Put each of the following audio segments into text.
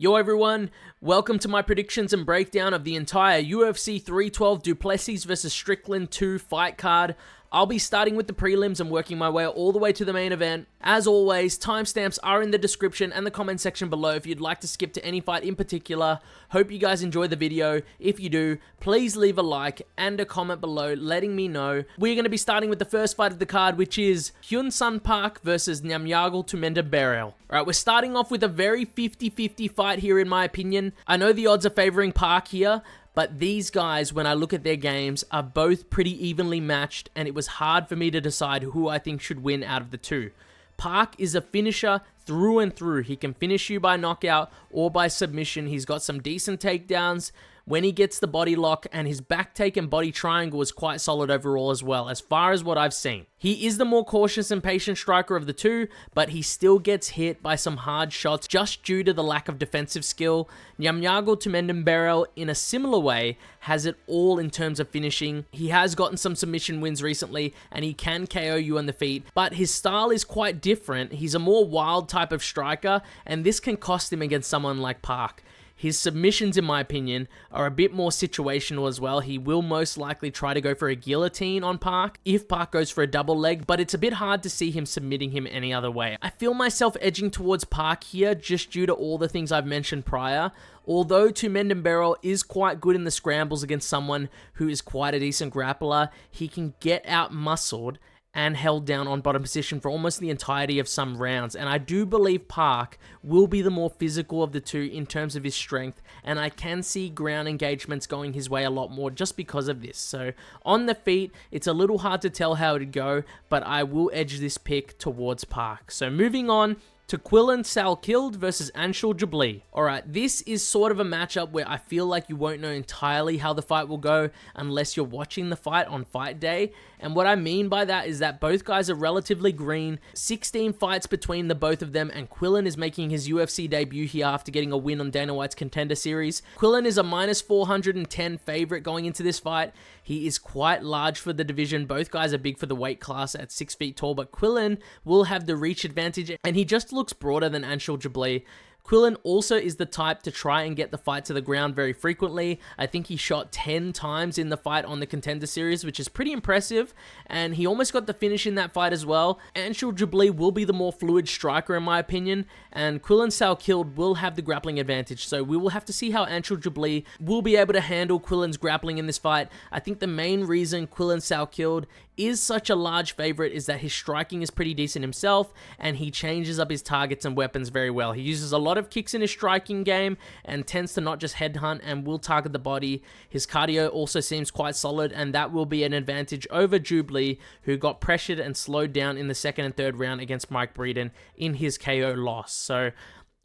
Yo everyone, welcome to my predictions and breakdown of the entire UFC 312 Plessis vs Strickland 2 fight card. I'll be starting with the prelims and working my way all the way to the main event. As always, timestamps are in the description and the comment section below if you'd like to skip to any fight in particular. Hope you guys enjoy the video. If you do, please leave a like and a comment below letting me know. We're going to be starting with the first fight of the card, which is Hyun Park versus Nyamjargal Tumendemberel. Alright, we're starting off with a very 50-50 fight here in my opinion. I know the odds are favoring Park here, but these guys, when I look at their games, are both pretty evenly matched, and it was hard for me to decide who I think should win out of the two. Park is a finisher through and through. He can finish you by knockout or by submission. He's got some decent takedowns when he gets the body lock, and his back take and body triangle is quite solid overall as well, as far as what I've seen. He is the more cautious and patient striker of the two, but he still gets hit by some hard shots just due to the lack of defensive skill. Nyamjargal Tumendemberel, in a similar way, has it all in terms of finishing. He has gotten some submission wins recently, and he can KO you on the feet, but his style is quite different. He's a more wild type of striker, and this can cost him against someone like Park. His submissions, in my opinion, are a bit more situational as well. He will most likely try to go for a guillotine on Park if Park goes for a double leg, but it's a bit hard to see him submitting him any other way. I feel myself edging towards Park here just due to all the things I've mentioned prior. Although Tumendemberel is quite good in the scrambles against someone who is quite a decent grappler, he can get out-muscled and held down on bottom position for almost the entirety of some rounds. And I do believe Park will be the more physical of the two in terms of his strength, and I can see ground engagements going his way a lot more just because of this. So on the feet, it's a little hard to tell how it'd go, but I will edge this pick towards Park. So moving on to Quillan Salkilld versus Anshul Jubli. Alright, this is sort of a matchup where I feel like you won't know entirely how the fight will go unless you're watching the fight on fight day. And what I mean by that is that both guys are relatively green, 16 fights between the both of them, and Quillan is making his UFC debut here after getting a win on Dana White's Contender Series. Quillan is a minus 410 favorite going into this fight. He is quite large for the division. Both guys are big for the weight class at 6 feet tall, but Quillan will have the reach advantage, and he just looks broader than Anshul Jubli. Quillan also is the type to try and get the fight to the ground very frequently. I think he shot 10 times in the fight on the Contender Series, which is pretty impressive, and he almost got the finish in that fight as well. Anshul Jubli will be the more fluid striker in my opinion, and Quillan Salkilld will have the grappling advantage, so we will have to see how Anshul Jubli will be able to handle Quillan's grappling in this fight. I think the main reason Quillan Salkilld is such a large favorite is that his striking is pretty decent himself, and he changes up his targets and weapons very well. He uses a lot of kicks in his striking game and tends to not just headhunt and will target the body. His cardio also seems quite solid, and that will be an advantage over Jubli, who got pressured and slowed down in the second and third round against Mike Breeden in his KO loss. So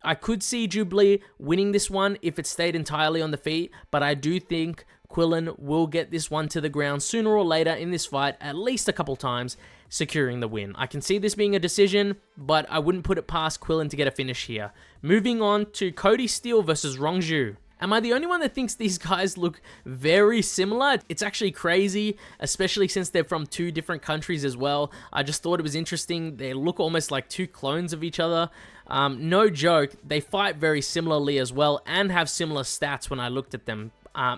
I could see Jubli winning this one if it stayed entirely on the feet, but I do think Quillan will get this one to the ground sooner or later in this fight, at least a couple times, securing the win. I can see this being a decision, but I wouldn't put it past Quillan to get a finish here. Moving on to Cody Steele versus Rongzhu. Am I the only one that thinks these guys look very similar? It's actually crazy, especially since they're from two different countries as well. I just thought it was interesting. They look almost like two clones of each other. No joke, they fight very similarly as well and have similar stats when I looked at them.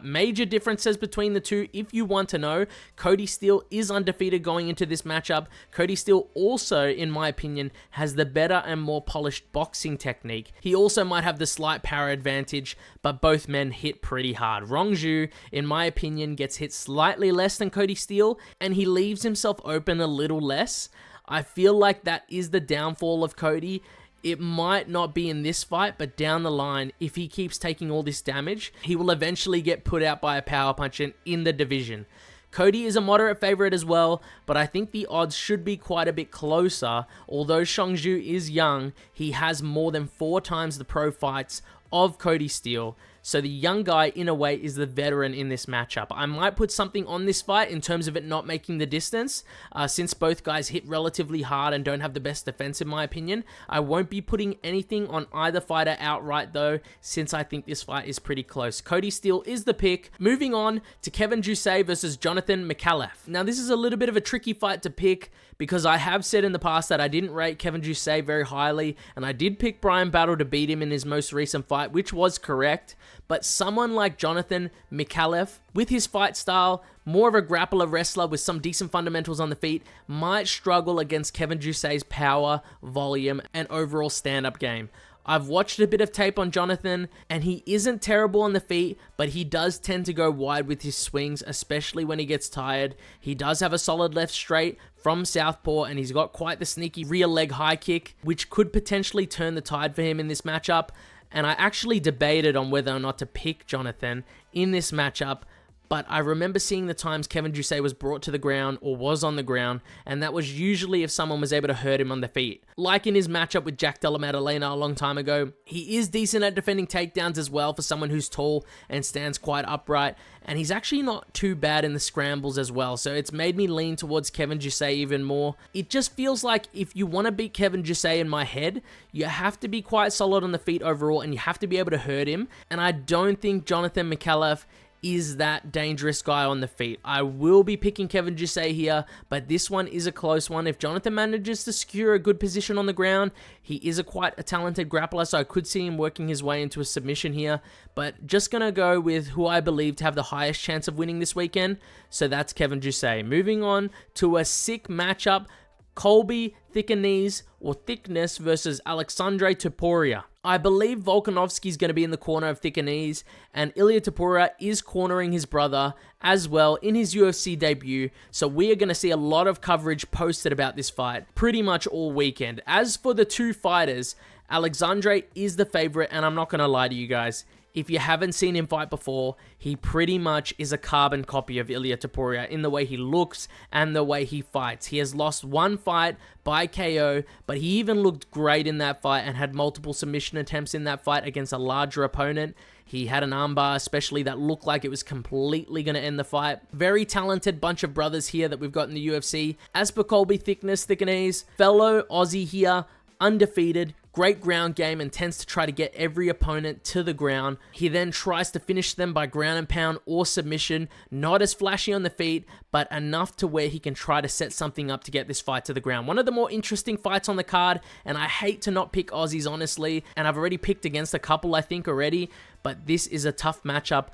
Major differences between the two, if you want to know. Cody Steele is undefeated going into this matchup. Cody Steele also, in my opinion, has the better and more polished boxing technique. He also might have the slight power advantage, but both men hit pretty hard. Rongzhu, in my opinion, gets hit slightly less than Cody Steele, and he leaves himself open a little less. I feel like that is the downfall of Cody. It might not be in this fight, but down the line, if he keeps taking all this damage, he will eventually get put out by a power punch in the division. Cody is a moderate favorite as well, but I think the odds should be quite a bit closer. Although Rongzhu is young, he has more than 4 times the pro fights of Cody Steele. So the young guy, in a way, is the veteran in this matchup. I might put something on this fight in terms of it not making the distance, since both guys hit relatively hard and don't have the best defense, in my opinion. I won't be putting anything on either fighter outright, though, since I think this fight is pretty close. Cody Steele is the pick. Moving on to Kevin Jousset versus Jonathan Micallef. Now, this is a little bit of a tricky fight to pick because I have said in the past that I didn't rate Kevin Jousset very highly, and I did pick Bryan Battle to beat him in his most recent fight, which was correct. But someone like Jonathan Micallef, with his fight style, more of a grappler wrestler with some decent fundamentals on the feet, might struggle against Kevin Jousset's power, volume, and overall stand-up game. I've watched a bit of tape on Jonathan, and he isn't terrible on the feet, but he does tend to go wide with his swings, especially when he gets tired. He does have a solid left straight from southpaw, and he's got quite the sneaky rear leg high kick, which could potentially turn the tide for him in this matchup. And I actually debated on whether or not to pick Jonathan in this matchup, but I remember seeing the times Kevin Jousset was brought to the ground or was on the ground, and that was usually if someone was able to hurt him on the feet. Like in his matchup with Jack Della Maddalena a long time ago, he is decent at defending takedowns as well for someone who's tall and stands quite upright, and he's actually not too bad in the scrambles as well, so it's made me lean towards Kevin Jousset even more. It just feels like if you want to beat Kevin Jousset in my head, you have to be quite solid on the feet overall, and you have to be able to hurt him, and I don't think Jonathan Micallef is that dangerous guy on the feet. I will be picking Kevin Jousset here, but this one is a close one. If Jonathan manages to secure a good position on the ground, he is quite a talented grappler, so I could see him working his way into a submission here, but just going to go with who I believe to have the highest chance of winning this weekend, so that's Kevin Jousset. Moving on to a sick matchup, Colby, Thicknesse versus Aleksandre Topuria. I believe Volkanovski's going to be in the corner of Thicknesse, and Ilia Topuria is cornering his brother as well in his UFC debut, so we are going to see a lot of coverage posted about this fight pretty much all weekend. As for the two fighters, Aleksandre is the favorite, and I'm not going to lie to you guys. If you haven't seen him fight before, he pretty much is a carbon copy of Ilia Topuria in the way he looks and the way he fights. He has lost one fight by KO, but he even looked great in that fight and had multiple submission attempts in that fight against a larger opponent. He had an armbar, especially, that looked like it was completely going to end the fight. Very talented bunch of brothers here that we've got in the UFC. As for Colby, Thicknesse, fellow Aussie here, undefeated, great ground game, and tends to try to get every opponent to the ground. He then tries to finish them by ground and pound or submission. Not as flashy on the feet, but enough to where he can try to set something up to get this fight to the ground. One of the more interesting fights on the card, and I hate to not pick Aussies, honestly, and I've already picked against a couple, I think, already, but this is a tough matchup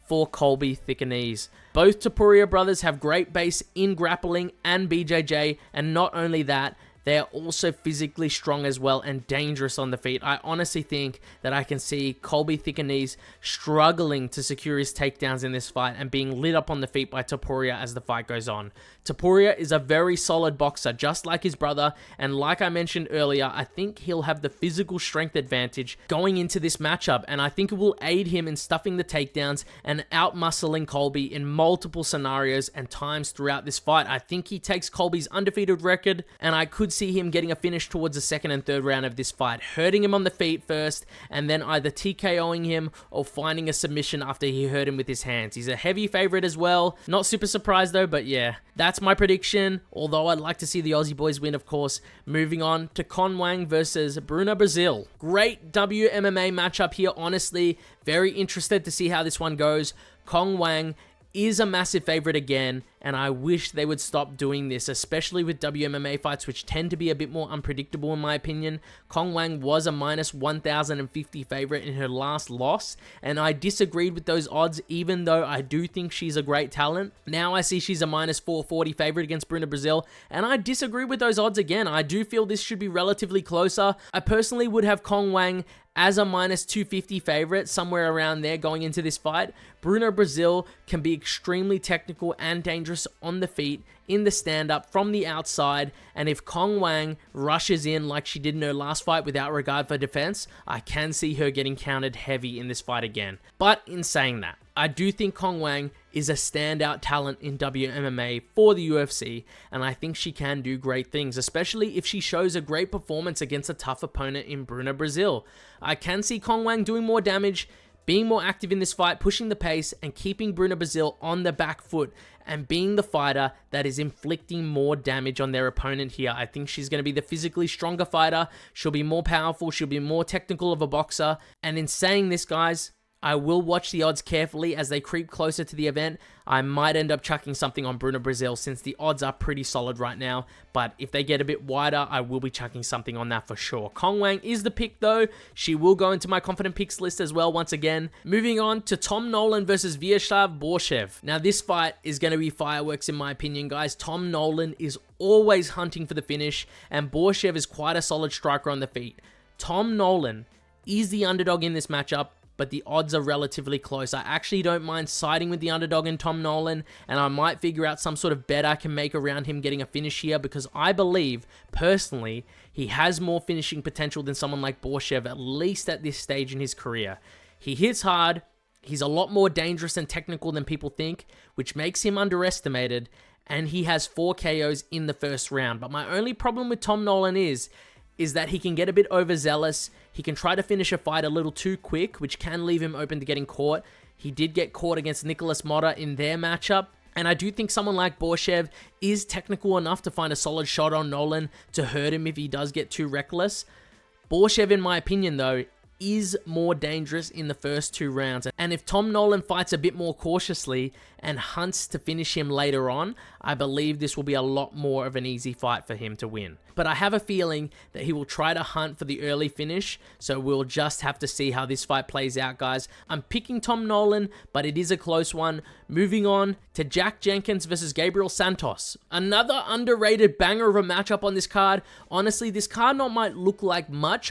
for Colby, Thicknesse. Both Topuria brothers have great base in grappling and BJJ, and not only that, they are also physically strong as well and dangerous on the feet. I honestly think that I can see Colby Thicknesse struggling to secure his takedowns in this fight and being lit up on the feet by Topuria as the fight goes on. Topuria is a very solid boxer, just like his brother, and like I mentioned earlier, I think he'll have the physical strength advantage going into this matchup, and I think it will aid him in stuffing the takedowns and out-muscling Colby in multiple scenarios and times throughout this fight. I think he takes Colby's undefeated record, and I could see him getting a finish towards the second and third round of this fight, hurting him on the feet first, and then either TKOing him or finding a submission after he hurt him with his hands. He's a heavy favorite as well. Not super surprised though, but yeah, that's my prediction, although I'd like to see the Aussie boys win, of course. Moving on to Wang versus Bruna, Brasil. Great WMMA matchup here, honestly. Very interested to see how this one goes. Wang is a massive favorite again, and I wish they would stop doing this, especially with WMMA fights, which tend to be a bit more unpredictable in my opinion. Wang was a minus 1,050 favorite in her last loss, and I disagreed with those odds, even though I do think she's a great talent. Now I see she's a minus 440 favorite against Bruna, Brasil, and I disagree with those odds again. I do feel this should be relatively closer. I personally would have Wang as a minus 250 favorite, somewhere around there going into this fight. Bruna, Brasil can be extremely technical and dangerous on the feet, in the stand-up, from the outside, and if Wang rushes in like she did in her last fight without regard for defense, I can see her getting countered heavy in this fight again. But in saying that, I do think Wang is a standout talent in WMMA for the UFC, and I think she can do great things, especially if she shows a great performance against a tough opponent in Bruna, Brasil. I can see Wang doing more damage, being more active in this fight, pushing the pace, and keeping Bruna, Brasil on the back foot, and being the fighter that is inflicting more damage on their opponent here. I think she's going to be the physically stronger fighter. She'll be more powerful. She'll be more technical of a boxer. And in saying this, guys, I will watch the odds carefully as they creep closer to the event. I might end up chucking something on Bruna Brasil since the odds are pretty solid right now. But if they get a bit wider, I will be chucking something on that for sure. Cong Wang is the pick though. She will go into my confident picks list as well once again. Moving on to Tom Nolan versus Viacheslav Borshchev. Now this fight is going to be fireworks in my opinion, guys. Tom Nolan is always hunting for the finish and Borshchev is quite a solid striker on the feet. Tom Nolan is the underdog in this matchup, but the odds are relatively close. I actually don't mind siding with the underdog in Tom Nolan, and I might figure out some sort of bet I can make around him getting a finish here because I believe, personally, he has more finishing potential than someone like Borshchev, at least at this stage in his career. He hits hard, he's a lot more dangerous and technical than people think, which makes him underestimated, and he has 4 KOs in the first round. But my only problem with Tom Nolan is that he can get a bit overzealous. He can try to finish a fight a little too quick, which can leave him open to getting caught. He did get caught against Nicholas Motta in their matchup. And I do think someone like Borshchev is technical enough to find a solid shot on Nolan to hurt him if he does get too reckless. Borshchev, in my opinion, though, is more dangerous in the first 2 rounds. And if Tom Nolan fights a bit more cautiously and hunts to finish him later on, I believe this will be a lot more of an easy fight for him to win. But I have a feeling that he will try to hunt for the early finish, so we'll just have to see how this fight plays out, guys. I'm picking Tom Nolan, but it is a close one. Moving on to Jack Jenkins versus Gabriel Santos. Another underrated banger of a matchup on this card. Honestly, this card not might look like much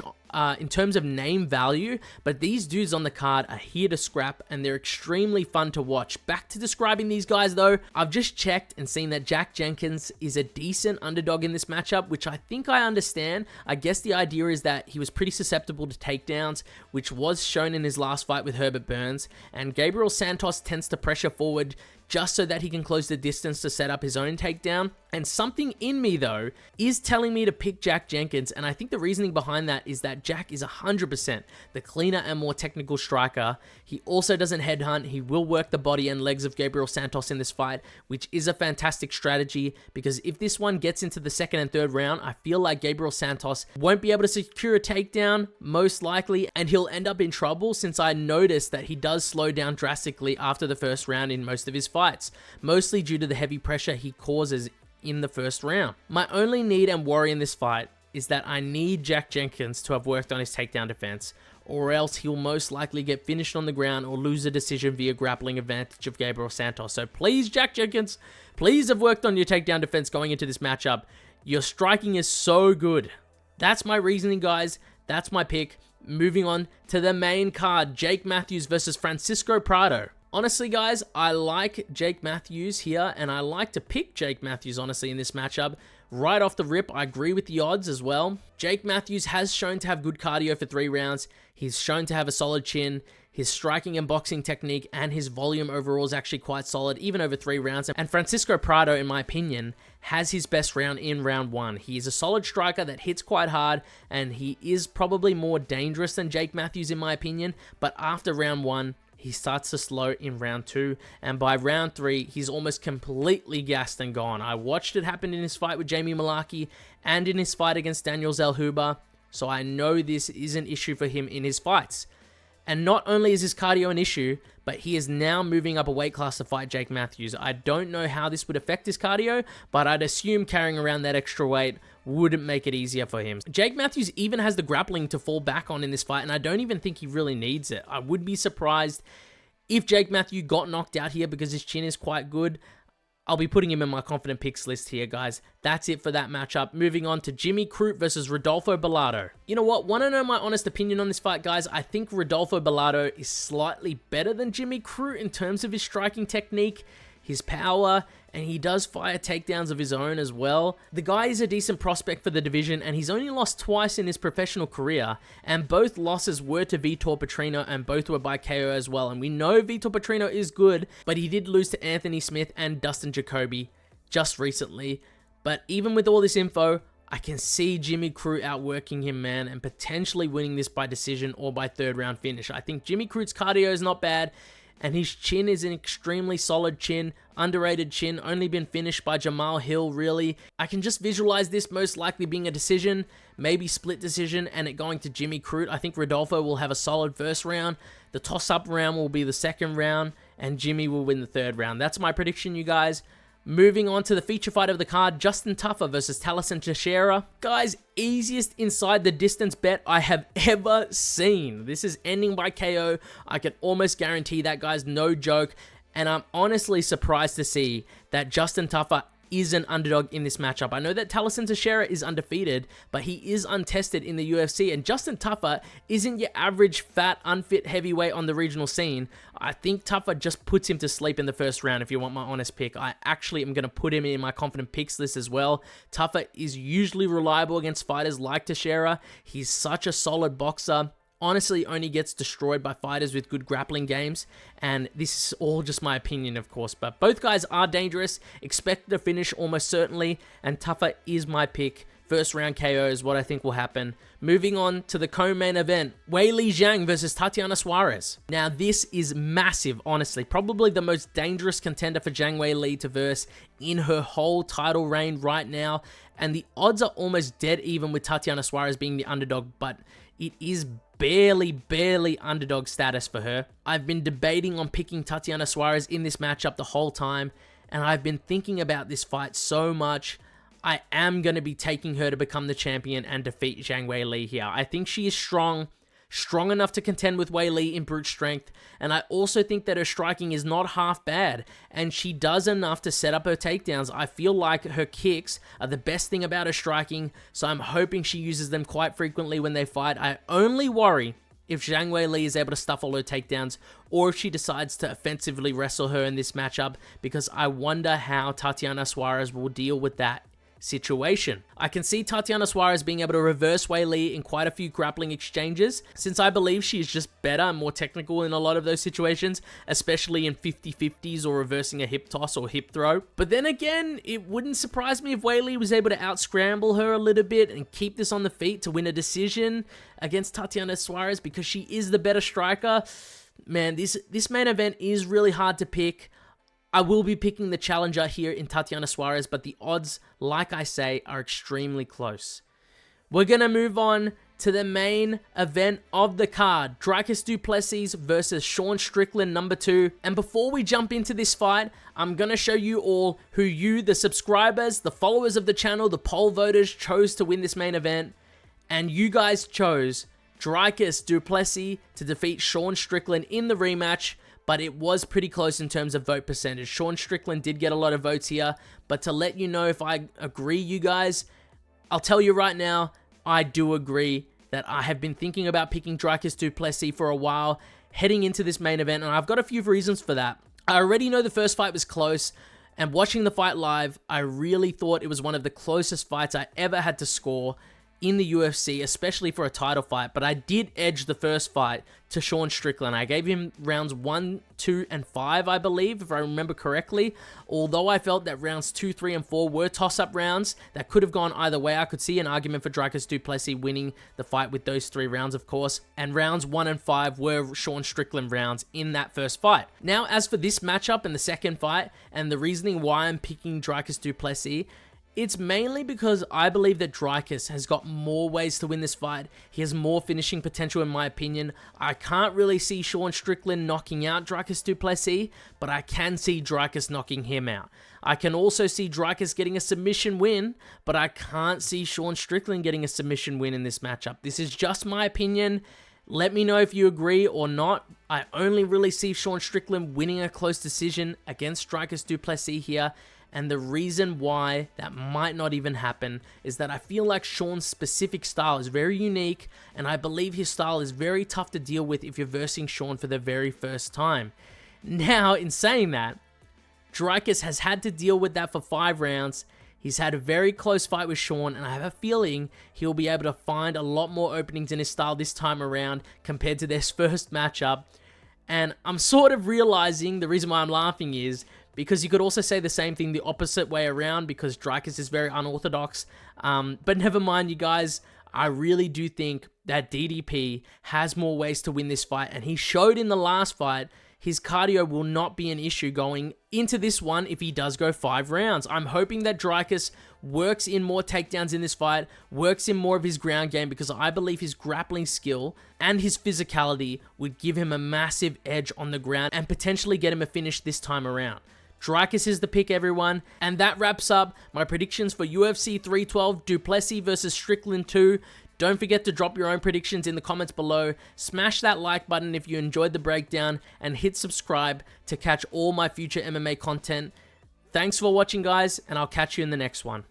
in terms of name value, but these dudes on the card are here to scrap and they're extremely fun to watch. Back to describing these guys though, I've just checked and seen that Jack Jenkins is a decent underdog in this matchup, which I think I understand. I guess the idea is that he was pretty susceptible to takedowns, which was shown in his last fight with Herbert Burns, and Gabriel Santos tends to pressure forward just so that he can close the distance to set up his own takedown. And something in me, though, is telling me to pick Jack Jenkins, and I think the reasoning behind that is that Jack is 100% the cleaner and more technical striker. He also doesn't headhunt. He will work the body and legs of Gabriel Santos in this fight, which is a fantastic strategy, because if this one gets into the 2nd and 3rd round, I feel like Gabriel Santos won't be able to secure a takedown, most likely, and he'll end up in trouble since I noticed that he does slow down drastically after the 1st round in most of his fights, mostly due to the heavy pressure he causes in the 1st round. My only need and worry in this fight is that I need Jack Jenkins to have worked on his takedown defense, or else he'll most likely get finished on the ground or lose a decision via grappling advantage of Gabriel Santos. So please, Jack Jenkins, please have worked on your takedown defense going into this matchup. Your striking is so good. That's my reasoning, guys. That's my pick. Moving on to the main card, Jake Matthews versus Francisco Prado. Honestly, guys, I like Jake Matthews here, and I like to pick Jake Matthews, honestly, in this matchup. Right off the rip, I agree with the odds as well. Jake Matthews has shown to have good cardio for 3 rounds. He's shown to have a solid chin. His striking and boxing technique and his volume overall is actually quite solid, even over 3 rounds. And Francisco Prado, in my opinion, has his best round in round 1. He is a solid striker that hits quite hard, and he is probably more dangerous than Jake Matthews, in my opinion. But after round 1, he starts to slow in round 2, and by round 3, he's almost completely gassed and gone. I watched it happen in his fight with Jamie Mullarkey and in his fight against Daniel Zellhuber, so I know this is an issue for him in his fights. And not only is his cardio an issue, but he is now moving up a weight class to fight Jake Matthews. I don't know how this would affect his cardio, but I'd assume carrying around that extra weight wouldn't make it easier for him. Jake Matthews even has the grappling to fall back on in this fight, and I don't even think he really needs it. I would be surprised if Jake Matthews got knocked out here because his chin is quite good. I'll be putting him in my confident picks list here, guys. That's it for that matchup. Moving on to Jimmy Crute versus Rodolfo Bellato. You know what? Want to know my honest opinion on this fight, guys? I think Rodolfo Bellato is slightly better than Jimmy Crute in terms of his striking technique, his power, and he does fire takedowns of his own as well. The guy is a decent prospect for the division, and he's only lost twice in his professional career, and both losses were to Vitor Petrino, and both were by KO as well. And we know Vitor Petrino is good, but he did lose to Anthony Smith and Dustin Jacoby just recently. But even with all this info, I can see Jimmy Crute outworking him, man, and potentially winning this by decision or by 3rd round finish. I think Jimmy Crute's cardio is not bad, and his chin is an extremely solid chin, underrated chin, only been finished by Jamal Hill, really. I can just visualize this most likely being a decision, maybe split decision, and it going to Jimmy Crute. I think Rodolfo will have a solid first round, the toss-up round will be the second round, and Jimmy will win the third round. That's my prediction, you guys. Moving on to the feature fight of the card, Justin Tucker versus Thaleson Teixeira. Guys, easiest inside the distance bet I have ever seen. This is ending by KO. I can almost guarantee that, guys, no joke. And I'm honestly surprised to see that Justin Tucker is an underdog in this matchup. I know that Thaleson Teixeira is undefeated, but he is untested in the UFC, and Justin Tucker isn't your average fat, unfit heavyweight on the regional scene. I think Tucker just puts him to sleep in the first round, if you want my honest pick. I actually am going to put him in my confident picks list as well. Tucker is usually reliable against fighters like Teixeira. He's such a solid boxer. Honestly, only gets destroyed by fighters with good grappling games, and this is all just my opinion, of course, but both guys are dangerous, expect to finish almost certainly, and Tucker is my pick. First round KO is what I think will happen. Moving on to the co-main event, Weili Zhang versus Tatiana Suarez. Now, this is massive, honestly. Probably the most dangerous contender for Zhang Weili to verse in her whole title reign right now, and the odds are almost dead even with Tatiana Suarez being the underdog, but it is barely underdog status for her. I've been debating on picking Tatiana Suarez in this matchup the whole time, and I've been thinking about this fight so much. I am going to be taking her to become the champion and defeat Zhang Weili here. I think she is strong enough to contend with Weili in brute strength, and I also think that her striking is not half bad, and she does enough to set up her takedowns. I feel like her kicks are the best thing about her striking, so I'm hoping she uses them quite frequently when they fight. I only worry if Zhang Weili is able to stuff all her takedowns, or if she decides to offensively wrestle her in this matchup, because I wonder how Tatiana Suarez will deal with that situation. I can see Tatiana Suarez being able to reverse Weili in quite a few grappling exchanges, since I believe she is just better and more technical in a lot of those situations, especially in 50-50s or reversing a hip toss or hip throw. But then again, it wouldn't surprise me if Weili was able to out-scramble her a little bit and keep this on the feet to win a decision against Tatiana Suarez, because she is the better striker. Man, this main event is really hard to pick. I will be picking the challenger here in Tatiana Suarez, but the odds, like I say, are extremely close. We're going to move on to the main event of the card, Dricus du Plessis versus Sean Strickland, number 2. And before we jump into this fight, I'm going to show you all who you, the subscribers, the followers of the channel, the poll voters, chose to win this main event. And you guys chose Dricus du Plessis to defeat Sean Strickland in the rematch, but it was pretty close in terms of vote percentage. Sean Strickland did get a lot of votes here, but to let you know if I agree, you guys, I'll tell you right now, I do agree that I have been thinking about picking Dricus du Plessis for a while heading into this main event, and I've got a few reasons for that. I already know the first fight was close, and watching the fight live, I really thought it was one of the closest fights I ever had to score in the UFC, especially for a title fight, but I did edge the first fight to Sean Strickland. I gave him rounds 1, 2, and 5, I believe, if I remember correctly, although I felt that rounds 2, 3, and 4 were toss-up rounds that could have gone either way. I could see an argument for Dricus du Plessis winning the fight with those 3 rounds, of course, and rounds 1 and 5 were Sean Strickland rounds in that first fight. Now, as for this matchup and the second fight, and the reasoning why I'm picking Dricus du Plessis, it's mainly because I believe that Dricus has got more ways to win this fight. He has more finishing potential, in my opinion. I can't really see Sean Strickland knocking out Dricus du Plessis, but I can see Dricus knocking him out. I can also see Dricus getting a submission win, but I can't see Sean Strickland getting a submission win in this matchup. This is just my opinion. Let me know if you agree or not. I only really see Sean Strickland winning a close decision against Dricus du Plessis here. And the reason why that might not even happen is that I feel like Sean's specific style is very unique, and I believe his style is very tough to deal with if you're versing Sean for the very first time. Now, in saying that, Dricus has had to deal with that for 5 rounds. He's had a very close fight with Sean, and I have a feeling he'll be able to find a lot more openings in his style this time around compared to this first matchup. And I'm sort of realizing the reason why I'm laughing is because you could also say the same thing the opposite way around, because Dricus is very unorthodox. But never mind, you guys. I really do think that DDP has more ways to win this fight, and he showed in the last fight his cardio will not be an issue going into this one if he does go 5 rounds. I'm hoping that Dricus works in more takedowns in this fight, works in more of his ground game, because I believe his grappling skill and his physicality would give him a massive edge on the ground and potentially get him a finish this time around. Dricus is the pick, everyone. And that wraps up my predictions for UFC 312 Du Plessis versus Strickland 2. Don't forget to drop your own predictions in the comments below. Smash that like button if you enjoyed the breakdown, and hit subscribe to catch all my future MMA content. Thanks for watching, guys, and I'll catch you in the next one.